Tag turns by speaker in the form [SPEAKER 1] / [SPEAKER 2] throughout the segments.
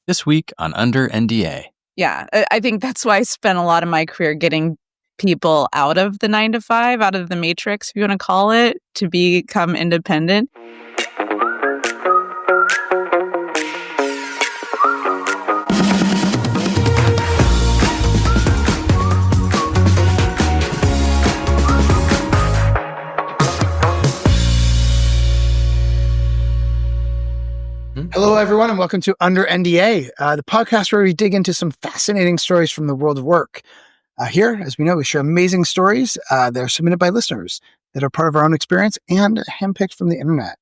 [SPEAKER 1] This week on Under NDA.
[SPEAKER 2] Yeah, I think that's why I spent a lot of my career getting people out of the 9 to 5, out of the matrix, if you want to call it, to become independent.
[SPEAKER 3] Hello, everyone, and welcome to Under NDA, the podcast where we dig into some fascinating stories from the world of work. Here, as we know, we share amazing stories that are submitted by listeners that are part of our own experience and handpicked from the internet.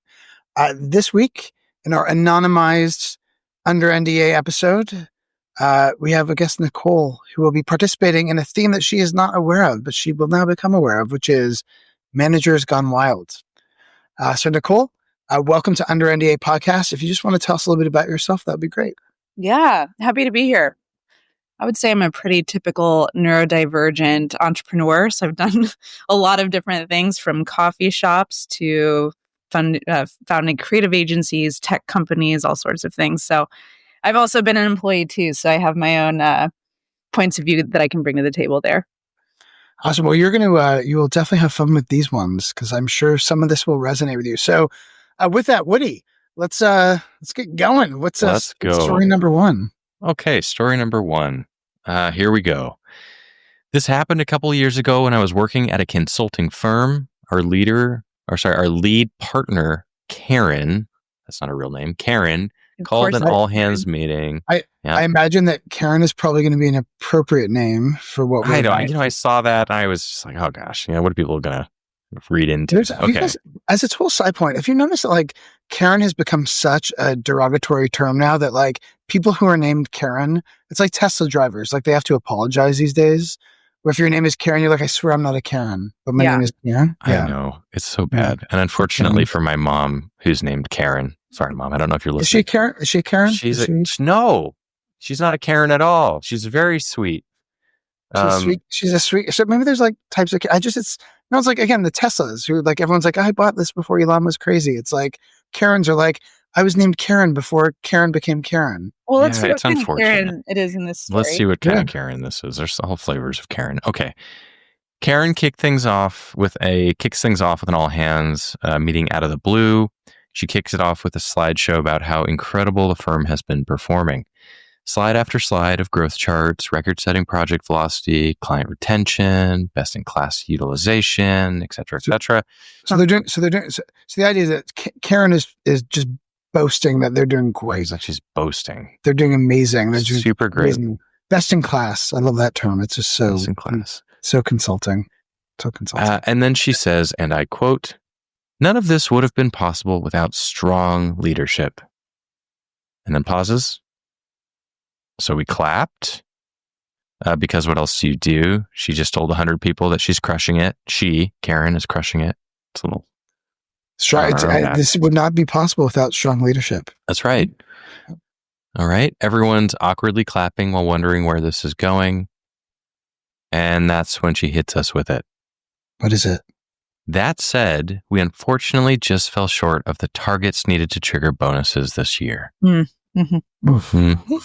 [SPEAKER 3] This week, in our anonymized Under NDA episode, we have a guest, Nicole, who will be participating in a theme that she is not aware of, but she will now become aware of, which is managers gone wild. So, Nicole, welcome to Under NDA podcast. If you just want to tell us a little bit about yourself, that would be great.
[SPEAKER 2] Yeah, happy to be here. I would say I'm a pretty typical neurodivergent entrepreneur. So I've done a lot of different things, from coffee shops to founding creative agencies, tech companies, all sorts of things. So I've also been an employee too. So I have my own points of view that I can bring to the table there.
[SPEAKER 3] Awesome. Well, you will definitely have fun with these ones because I'm sure some of this will resonate with you. So with that, Woody, let's get going. Let's go. Story number one?
[SPEAKER 1] Okay, story number one. Here we go. This happened a couple of years ago when I was working at a consulting firm. Our lead partner, Karen, that's not a real name, Karen, called an all-hands meeting.
[SPEAKER 3] I imagine that Karen is probably going to be an appropriate name for what we're doing.
[SPEAKER 1] I saw that and I was just like, oh gosh, what are people going to read into?
[SPEAKER 3] Because, as a total side point, if you notice that Karen has become such a derogatory term now that people who are named Karen, it's like Tesla drivers, they have to apologize these days. Where if your name is Karen, you're like, I swear I'm not a Karen, but my name is Karen.
[SPEAKER 1] I know, it's so bad. Yeah. And unfortunately for my mom, who's named Karen, sorry mom, I don't know if you're listening.
[SPEAKER 3] Is she Karen?
[SPEAKER 1] No, she's not a Karen at all. She's very sweet.
[SPEAKER 3] She's a sweet. So maybe there's types of. It's again the Teslas who everyone's like, I bought this before Elon was crazy. It's like Karens are I was named Karen before Karen became Karen.
[SPEAKER 2] Well, let's see what kind of Karen it is in this story.
[SPEAKER 1] Let's see what kind of Karen this is. There's all flavors of Karen. Okay, Karen kicks things off with an all hands meeting out of the blue. She kicks it off with a slideshow about how incredible the firm has been performing. Slide after slide of growth charts, record-setting project velocity, client retention, best-in-class utilization, et cetera, et cetera.
[SPEAKER 3] So the idea is that Karen is just boasting that they're doing great.
[SPEAKER 1] It's like she's boasting.
[SPEAKER 3] They're doing amazing. They're
[SPEAKER 1] super great.
[SPEAKER 3] Amazing. Best in class. I love that term. It's just so
[SPEAKER 1] best in class.
[SPEAKER 3] So consulting.
[SPEAKER 1] And then she says, and I quote, "None of this would have been possible without strong leadership." And then pauses. So we clapped because what else do you do? She just told 100 people that she's crushing it. Karen, is crushing it. It's a little...
[SPEAKER 3] This would not be possible without strong leadership.
[SPEAKER 1] That's right. All right. Everyone's awkwardly clapping while wondering where this is going. And that's when she hits us with it.
[SPEAKER 3] What is it?
[SPEAKER 1] That said, we unfortunately just fell short of the targets needed to trigger bonuses this year.
[SPEAKER 3] Mm-hmm. Mm-hmm.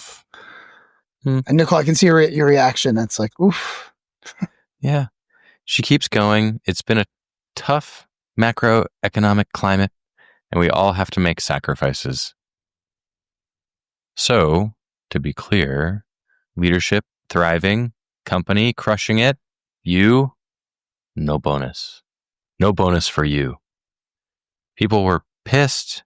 [SPEAKER 3] And Nicole, I can see your reaction. That's like, oof.
[SPEAKER 1] Yeah. She keeps going. It's been a tough macroeconomic climate, and we all have to make sacrifices. So, to be clear, leadership thriving, company crushing it, you, no bonus. No bonus for you. People were pissed,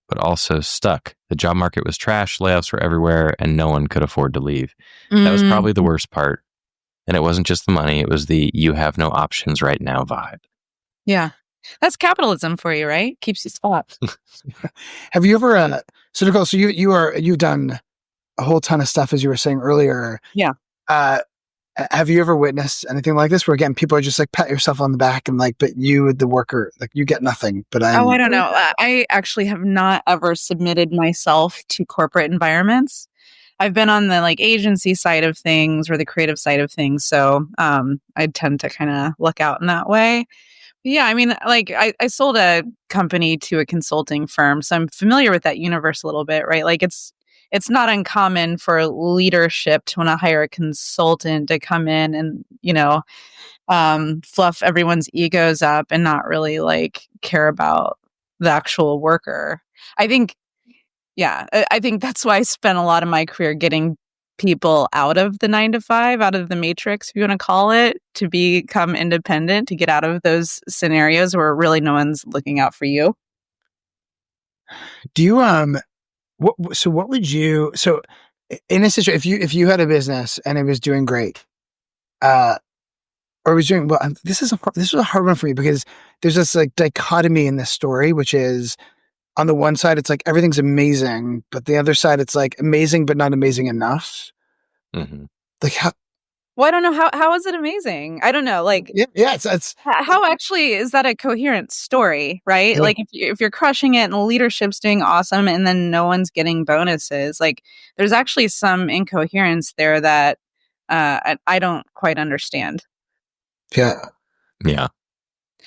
[SPEAKER 1] but also stuck. The job market was trash, layoffs were everywhere, and no one could afford to leave. That was probably the worst part. And it wasn't just the money, it was the you have no options right now vibe.
[SPEAKER 2] Yeah. That's capitalism for you, right? Keeps you stopped.
[SPEAKER 3] Have you ever, so Nicole, so you've done a whole ton of stuff, as you were saying earlier.
[SPEAKER 2] Yeah.
[SPEAKER 3] Have you ever witnessed anything like this where, again, people are just pat yourself on the back and but you, the worker, you get nothing, but I
[SPEAKER 2] don't know. I actually have not ever submitted myself to corporate environments. I've been on the agency side of things or the creative side of things. So I tend to kind of look out in that way. But yeah, I mean, I sold a company to a consulting firm. So I'm familiar with that universe a little bit, right? it's not uncommon for leadership to want to hire a consultant to come in and, fluff everyone's egos up and not really like care about the actual worker. I think, I think that's why I spent a lot of my career getting people out of the 9 to 5, out of the matrix, if you want to call it, to become independent, to get out of those scenarios where really no one's looking out for you.
[SPEAKER 3] Do you what would you in a situation if you had a business and it was doing great, or it was doing well, this is a hard one for me because there's this like dichotomy in this story, which is on the one side it's like everything's amazing, but the other side it's like amazing but not amazing enough.
[SPEAKER 1] Mm-hmm.
[SPEAKER 3] Like how?
[SPEAKER 2] Well, I don't know how is it amazing? I don't know. Like,
[SPEAKER 3] it's
[SPEAKER 2] how actually is that a coherent story, right?
[SPEAKER 3] Yeah.
[SPEAKER 2] Like, if you're crushing it and the leadership's doing awesome, and then no one's getting bonuses, like, there's actually some incoherence there that I don't quite understand.
[SPEAKER 3] Yeah.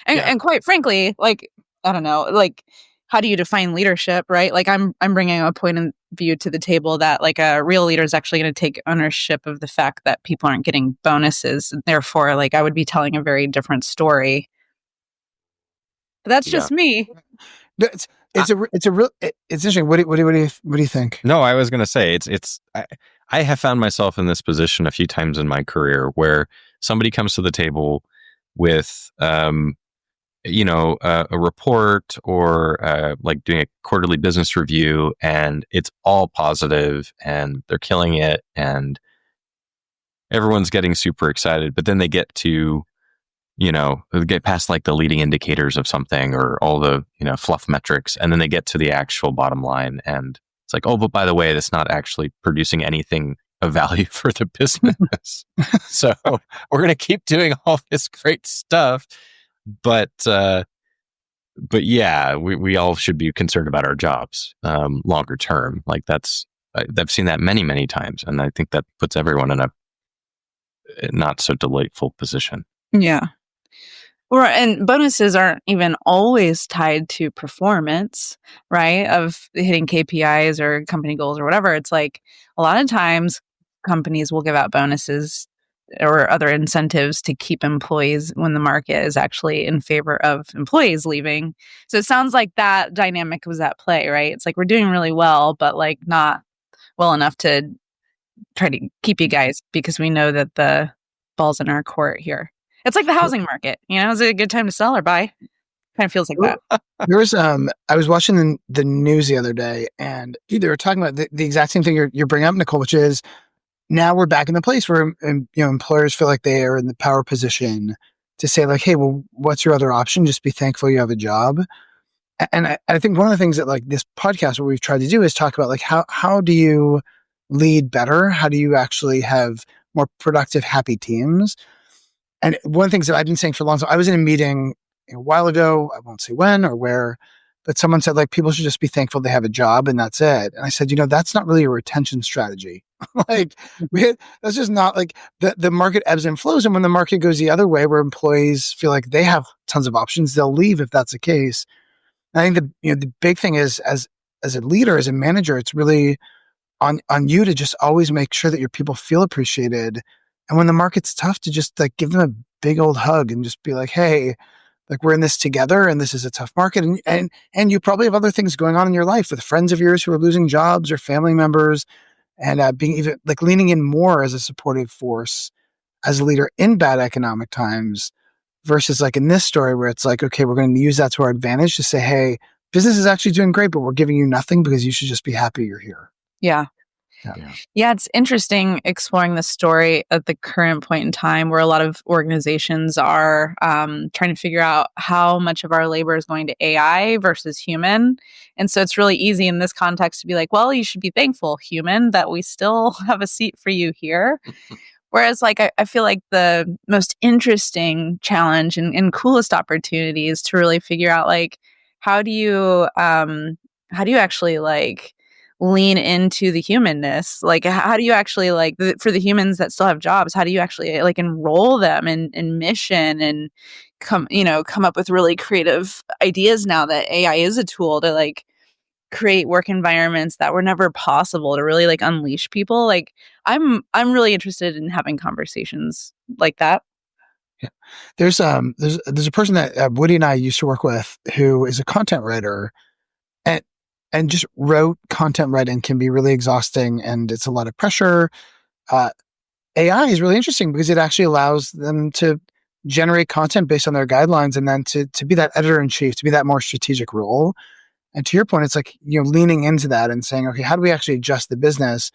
[SPEAKER 2] And quite frankly, like, I don't know, like, how do you define leadership, right? Like, I'm bringing a point of view to the table that like a real leader is actually going to take ownership of the fact that people aren't getting bonuses. Therefore, like, I would be telling a very different story. But that's just me.
[SPEAKER 3] It's interesting. What do you think?
[SPEAKER 1] No, I was going to say I have found myself in this position a few times in my career where somebody comes to the table with a report or like doing a quarterly business review, and it's all positive and they're killing it and everyone's getting super excited. But then they get to, get past like the leading indicators of something or all the, fluff metrics. And then they get to the actual bottom line. And it's like, oh, but by the way, that's not actually producing anything of value for the business. So we're going to keep doing all this great stuff. But yeah, we all should be concerned about our jobs longer term. Like I've seen that many, many times. And I think that puts everyone in a not so delightful position.
[SPEAKER 2] Yeah. And bonuses aren't even always tied to performance, right? Of hitting KPIs or company goals or whatever. It's like a lot of times companies will give out bonuses or other incentives to keep employees when the market is actually in favor of employees leaving. So it sounds like that dynamic was at play, right? It's like we're doing really well, but like not well enough to try to keep you guys because we know that the ball's in our court here. It's like the housing market, is it a good time to sell or buy? Kind of feels like that.
[SPEAKER 3] There was I was watching the news the other day, and they were talking about the exact same thing you're bringing up, Nicole, which is now we're back in the place where employers feel like they are in the power position to say like, hey, well, what's your other option? Just be thankful you have a job. And I think one of the things that like this podcast, what we've tried to do is talk about like how do you lead better? How do you actually have more productive, happy teams? And one of the things that I've been saying for a long time, I was in a meeting a while ago, I won't say when or where, but someone said like people should just be thankful they have a job and that's it. And I said, that's not really a retention strategy. Like that's just not like the market ebbs and flows. And when the market goes the other way, where employees feel like they have tons of options, they'll leave if that's the case. And I think the big thing is as a leader, as a manager, it's really on you to just always make sure that your people feel appreciated. And when the market's tough, to just like give them a big old hug and just be like, hey, like we're in this together and this is a tough market. And you probably have other things going on in your life with friends of yours who are losing jobs or family members, and being even like leaning in more as a supportive force as a leader in bad economic times versus like in this story where it's like, okay, we're going to use that to our advantage to say, hey, business is actually doing great, but we're giving you nothing because you should just be happy you're here.
[SPEAKER 2] Yeah. Yeah, it's interesting exploring the story at the current point in time where a lot of organizations are trying to figure out how much of our labor is going to AI versus human. And so it's really easy in this context to be like, well, you should be thankful, human, that we still have a seat for you here. Whereas like I feel like the most interesting challenge and coolest opportunity is to really figure out like how do you actually like lean into the humanness? Like, how do you actually like for the humans that still have jobs, how do you actually like enroll them in mission and come up with really creative ideas now that AI is a tool to like create work environments that were never possible to really like unleash people. Like I'm really interested in having conversations like that.
[SPEAKER 3] Yeah. There's a person that Woody and I used to work with who is a content writer and just wrote content writing can be really exhausting and it's a lot of pressure. AI is really interesting because it actually allows them to generate content based on their guidelines and then to be that editor in chief, to be that more strategic role. And to your point, it's like, leaning into that and saying, okay, how do we actually adjust the business?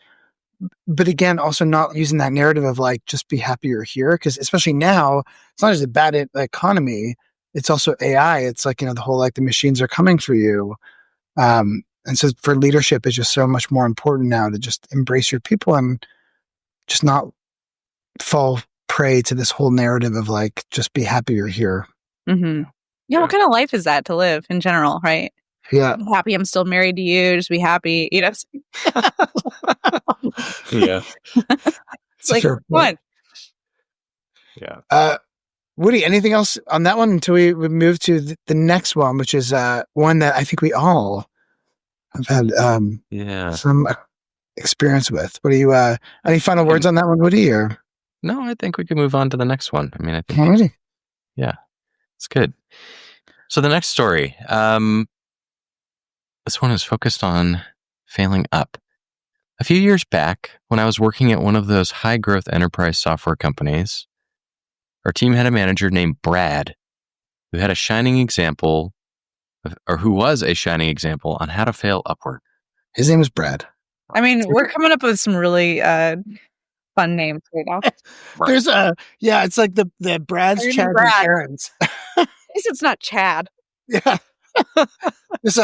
[SPEAKER 3] But again, also not using that narrative of like, just be happy you're here. Because especially now, it's not just a bad economy, it's also AI. It's like, the whole, like the machines are coming for you. And so for leadership, it's just so much more important now to just embrace your people and just not fall prey to this whole narrative of like, just be happy you're here.
[SPEAKER 2] Mm-hmm. Yeah. What kind of life is that to live in general, right?
[SPEAKER 3] Yeah.
[SPEAKER 2] I'm happy I'm still married to you. Just be happy.
[SPEAKER 1] Yeah.
[SPEAKER 2] It's like, what?
[SPEAKER 1] Yeah.
[SPEAKER 3] Woody, anything else on that one until we move to the next one, which is one that I think we all have had some experience with. What do you, any final words on that one, Woody? Or?
[SPEAKER 1] No, I think we can move on to the next one. I mean, I think,
[SPEAKER 3] already.
[SPEAKER 1] Yeah, it's good. So the next story, this one is focused on failing up. A few years back, when I was working at one of those high-growth enterprise software companies, our team had a manager named Brad, who was a shining example on how to fail upward.
[SPEAKER 3] His name was Brad.
[SPEAKER 2] I mean, we're coming up with some really fun names right now.
[SPEAKER 3] There's it's like the Brad's, Chad, and Karens.
[SPEAKER 2] At least it's not Chad.
[SPEAKER 3] Yeah.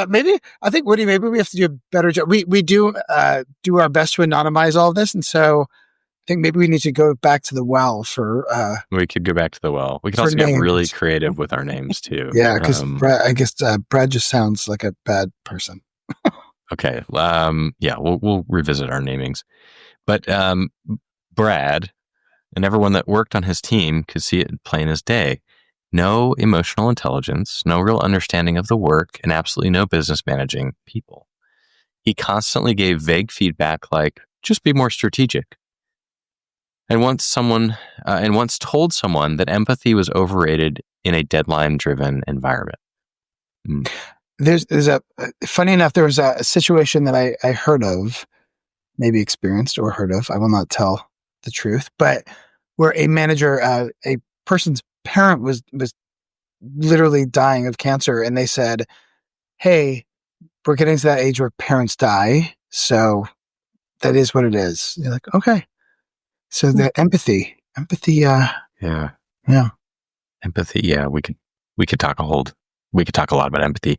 [SPEAKER 3] Maybe I think Woody, maybe we have to do a better job. We do our best to anonymize all of this, and so I think maybe we need to go back to the well for.
[SPEAKER 1] We could go back to the well. We could also get really creative with our names too.
[SPEAKER 3] Yeah, because I guess Brad just sounds like a bad person.
[SPEAKER 1] Okay. We'll revisit our namings, but Brad and everyone that worked on his team could see it plain as day. No emotional intelligence, no real understanding of the work, and absolutely no business managing people. He constantly gave vague feedback like, just be more strategic. And once told someone that empathy was overrated in a deadline-driven environment.
[SPEAKER 3] There's funny enough, there was a situation that I heard of, maybe experienced or heard of, I will not tell the truth, but where a manager, a person's parent was literally dying of cancer, and they said, hey, we're getting to that age where parents die, so that is what it is. You're like, okay. So the empathy
[SPEAKER 1] empathy, we could talk a lot about empathy,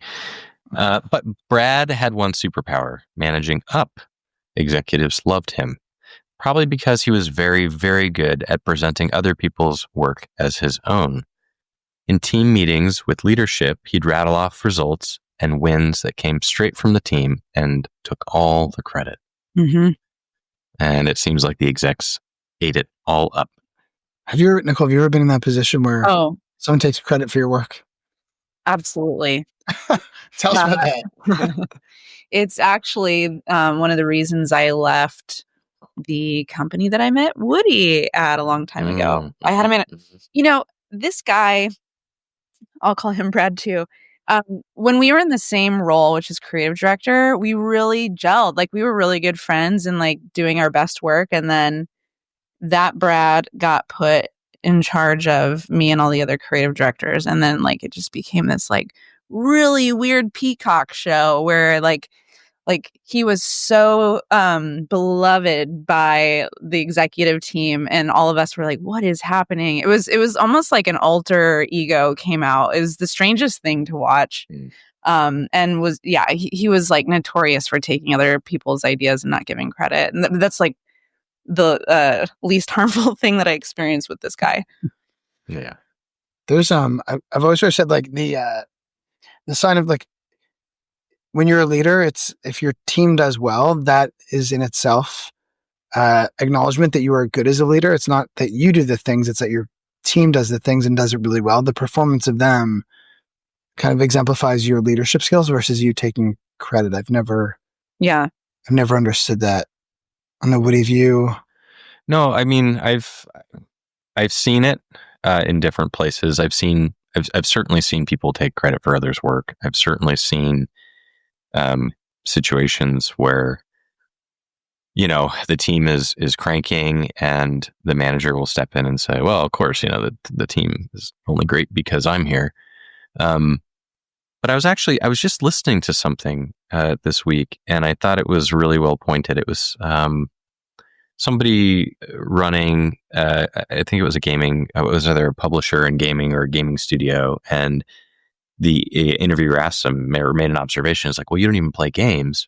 [SPEAKER 1] but Brad had one superpower: managing up. Executives loved him, probably because he was very, very good at presenting other people's work as his own. In team meetings with leadership, he'd rattle off results and wins that came straight from the team and took all the credit.
[SPEAKER 2] Mm-hmm.
[SPEAKER 1] And it seems like the execs ate it all up.
[SPEAKER 3] Nicole, have you ever been in that position where someone takes credit for your work?
[SPEAKER 2] Absolutely.
[SPEAKER 3] Tell us about that.
[SPEAKER 2] It's actually one of the reasons I left the company that I met Woody at a long time ago. I had him in, this guy, I'll call him Brad too. When we were in the same role, which is creative director, we really gelled. Like we were really good friends and like doing our best work. And then that Brad got put in charge of me and all the other creative directors. And then like it just became this like really weird peacock show where like he was so beloved by the executive team, and all of us were like, what is happening? It was almost like an alter ego came out. It was the strangest thing to watch. And was he was like notorious for taking other people's ideas and not giving credit. And that's like the least harmful thing that I experienced with this guy.
[SPEAKER 1] Yeah.
[SPEAKER 3] There's I've always sort of said like the sign of like when you're a leader, it's if your team does well, that is in itself acknowledgement that you are good as a leader. It's not that you do the things, it's that your team does the things and does it really well. The performance of them kind of exemplifies your leadership skills versus you taking credit. I've never
[SPEAKER 2] Yeah.
[SPEAKER 3] understood that. I don't know. What have you?
[SPEAKER 1] No, I mean, I've seen it in different places. I've certainly seen people take credit for others' work. I've certainly seen situations where, the team is cranking and the manager will step in and say, well, of course, the team is only great because I'm here. But I was just listening to something this week, and I thought it was really well pointed. It was somebody running, I think it was it was either a publisher in gaming or a gaming studio, and the interviewer asked him or made an observation. It's like, well, you don't even play games.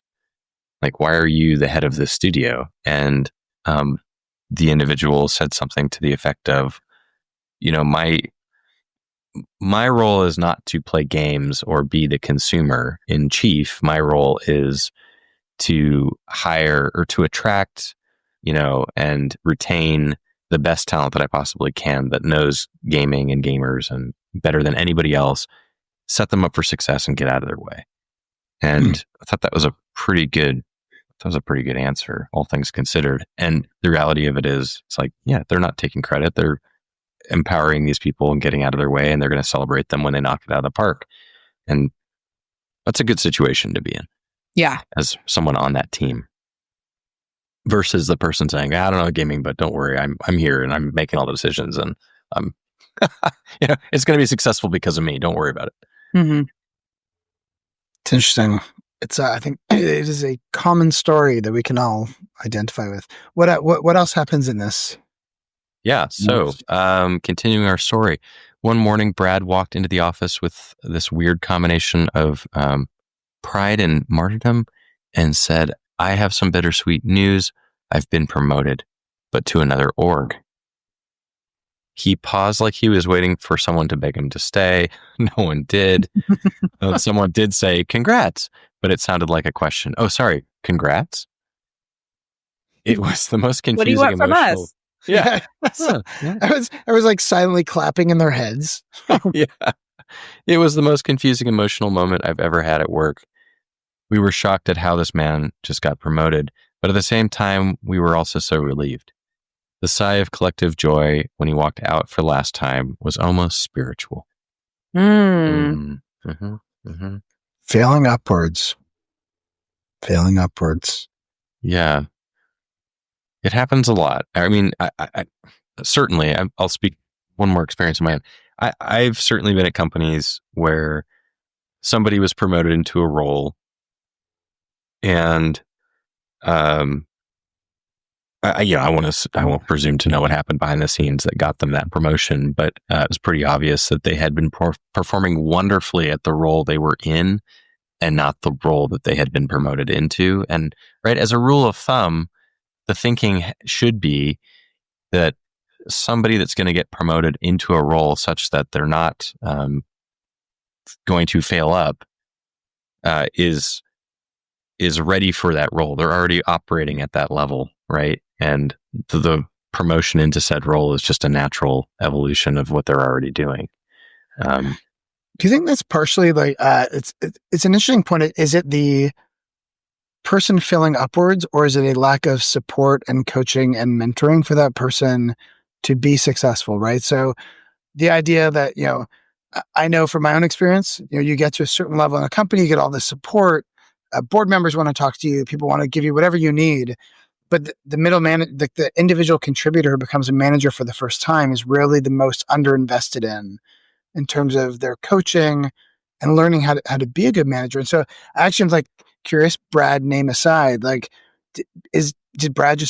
[SPEAKER 1] Like, why are you the head of the studio? And the individual said something to the effect of, my role is not to play games or be the consumer in chief. My role is to hire or to attract, and retain the best talent that I possibly can that knows gaming and gamers and better than anybody else, set them up for success and get out of their way. And I thought that was a pretty good answer, all things considered. And the reality of it is, it's like, yeah, they're not taking credit. They're empowering these people and getting out of their way, and they're going to celebrate them when they knock it out of the park. And that's a good situation to be in.
[SPEAKER 2] Yeah.
[SPEAKER 1] As someone on that team. Versus the person saying, I don't know gaming, but don't worry, I'm here and I'm making all the decisions, and I'm it's going to be successful because of me. Don't worry about it.
[SPEAKER 2] Mm-hmm.
[SPEAKER 3] It's interesting. It's I think it is a common story that we can all identify with. What else happens in this?
[SPEAKER 1] Yeah. So, continuing our story, one morning, Brad walked into the office with this weird combination of pride and martyrdom, and said, I have some bittersweet news. I've been promoted, but to another org. He paused like he was waiting for someone to beg him to stay. No one did. Someone did say, congrats, but it sounded like a question. Oh, sorry, congrats? It was the most confusing.
[SPEAKER 2] What do you want from us?
[SPEAKER 1] Yeah.
[SPEAKER 3] I was like silently clapping in their heads.
[SPEAKER 1] Yeah. It was the most confusing emotional moment I've ever had at work. We were shocked at how this man just got promoted, but at the same time, we were also so relieved. The sigh of collective joy when he walked out for last time was almost spiritual.
[SPEAKER 2] Mm.
[SPEAKER 1] Mm-hmm, mm-hmm.
[SPEAKER 3] Failing upwards.
[SPEAKER 1] Yeah. It happens a lot. I mean, I certainly, I'll speak one more experience of my own. I've certainly been at companies where somebody was promoted into a role, and I won't presume to know what happened behind the scenes that got them that promotion, but it was pretty obvious that they had been performing wonderfully at the role they were in, and not the role that they had been promoted into. And right, as a rule of thumb, the thinking should be that somebody that's going to get promoted into a role such that they're not going to fail up is ready for that role. They're already operating at that level, right? And the promotion into said role is just a natural evolution of what they're already doing.
[SPEAKER 3] Do you think that's partially like it's an interesting point? Is it the person feeling upwards, or is it a lack of support and coaching and mentoring for that person to be successful? Right. So the idea that, I know from my own experience, you get to a certain level in a company, you get all this support. Board members want to talk to you. People want to give you whatever you need. But the middleman, the individual contributor who becomes a manager for the first time is rarely the most underinvested in terms of their coaching and learning how to be a good manager. And so I actually am like curious, Brad, name aside, like, did Brad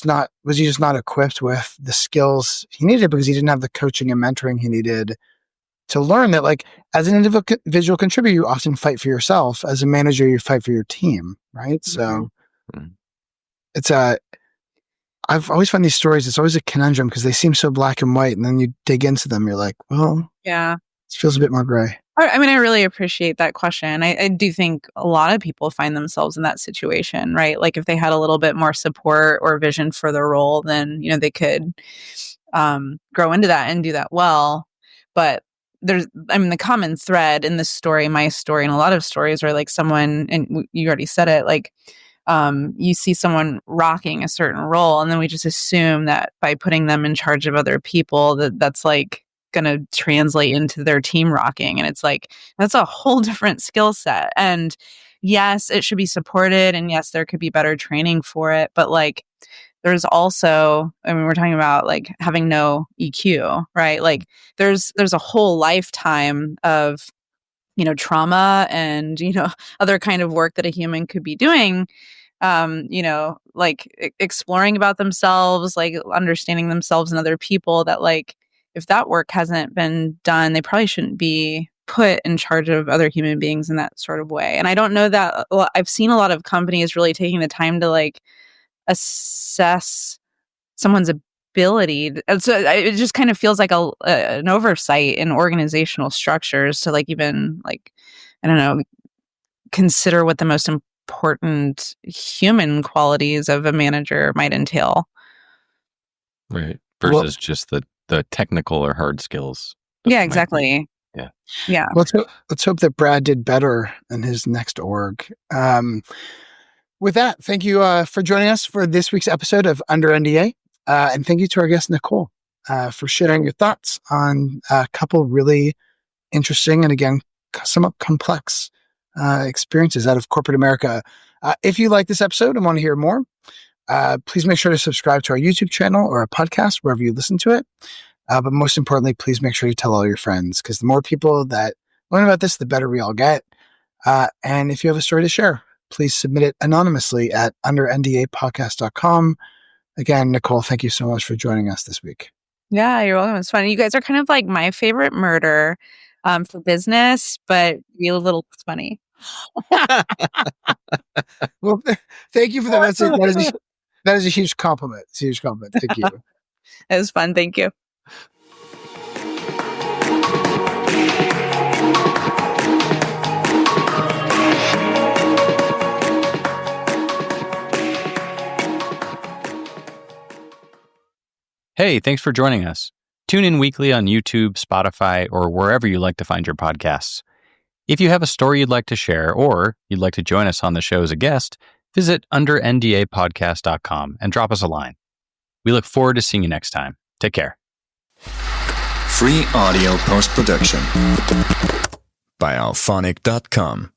[SPEAKER 3] was he just not equipped with the skills he needed because he didn't have the coaching and mentoring he needed to learn that, like, as an individual contributor, you often fight for yourself. As a manager, you fight for your team, right? So it's I've always found these stories, it's always a conundrum because they seem so black and white, and then you dig into them, you're like, well,
[SPEAKER 2] yeah,
[SPEAKER 3] it feels a bit more gray.
[SPEAKER 2] I mean, I really appreciate that question. I do think a lot of people find themselves in that situation, right? Like if they had a little bit more support or vision for their role, then, they could grow into that and do that well. But the common thread in this story, my story, and a lot of stories are like someone, and you already said it, like, you see someone rocking a certain role, and then we just assume that by putting them in charge of other people, that's like going to translate into their team rocking. And it's like, that's a whole different skill set. And yes, it should be supported. And yes, there could be better training for it. But like, there's also, we're talking about like having no EQ, right? Like there's a whole lifetime of, trauma and, other kind of work that a human could be doing, like exploring about themselves, like understanding themselves and other people, that like, if that work hasn't been done, they probably shouldn't be put in charge of other human beings in that sort of way. And I don't know that I've seen a lot of companies really taking the time to like assess someone's ability. And so it just kind of feels like an oversight in organizational structures to like, even like, I don't know, consider what the most important human qualities of a manager might entail.
[SPEAKER 1] Right. Versus just the technical or hard skills.
[SPEAKER 2] Yeah, exactly. Yeah.
[SPEAKER 3] Let's hope that Brad did better in his next org. With that, thank you for joining us for this week's episode of Under NDA. And thank you to our guest, Nicole, for sharing your thoughts on a couple really interesting and, again, somewhat complex experiences out of corporate America. If you like this episode and want to hear more, please make sure to subscribe to our YouTube channel or our podcast, wherever you listen to it. But most importantly, please make sure you tell all your friends, because the more people that learn about this, the better we all get. And if you have a story to share, please submit it anonymously at underndapodcast.com. Again, Nicole, thank you so much for joining us this week.
[SPEAKER 2] Yeah, you're welcome. It's fun. You guys are kind of like my favorite murder for business, but real little funny.
[SPEAKER 3] Well, thank you for that. That is a huge compliment. It's a huge compliment. Thank you.
[SPEAKER 2] It was fun. Thank you.
[SPEAKER 1] Hey, thanks for joining us. Tune in weekly on YouTube, Spotify, or wherever you like to find your podcasts. If you have a story you'd like to share, or you'd like to join us on the show as a guest, visit underndapodcast.com and drop us a line. We look forward to seeing you next time. Take care.
[SPEAKER 4] Free audio post-production by alphonic.com.